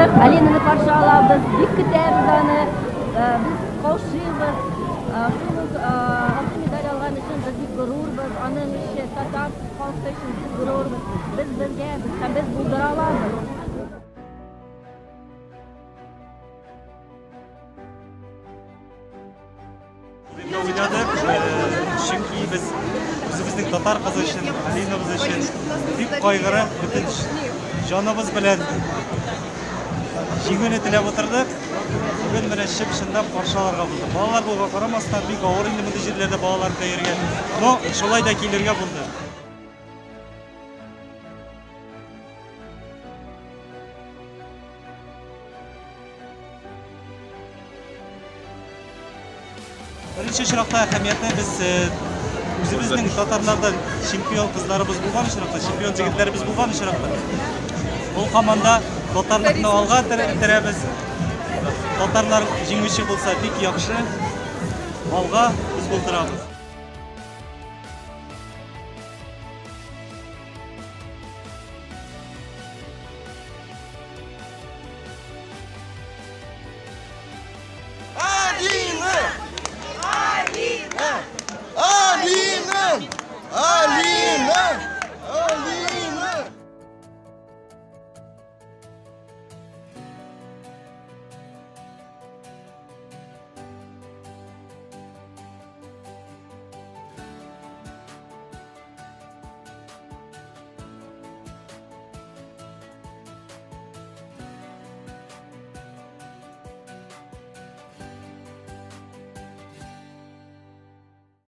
келдік, Алинаны қаршы алабыз, бик күтәбез аны, біз қаушыбыз. Алтын медаль алған үшін біз бик ғұрурбыз, аның іші татар халқы үшін біз ғұрурбыз. Біз біргеміз, һәм біз булдыра алабыз. Oynadık çünkü biz özümüzün Tatar kızı için, Alina'mız için büyük kaygıra bütün canımız bilen жеңіл етіліп отырдық. Бүгін міне шып-шындап қаршыларға болды. Балалар болға қарамастан бик ауыр енді мұндай жерлерде балалар тәйірген. Но шолай да келерге болды. Бірінші шырақта әхәмиятны біз өзіміздің татарлардан чемпион қыздарыбыз болған шырақта, чемпион жігітлеріміз болған шырақта. Бұл команда татарлықны алға тірәбіз. Татарлар жеңуші болса бик яхшы. Алға біз болдырамыз.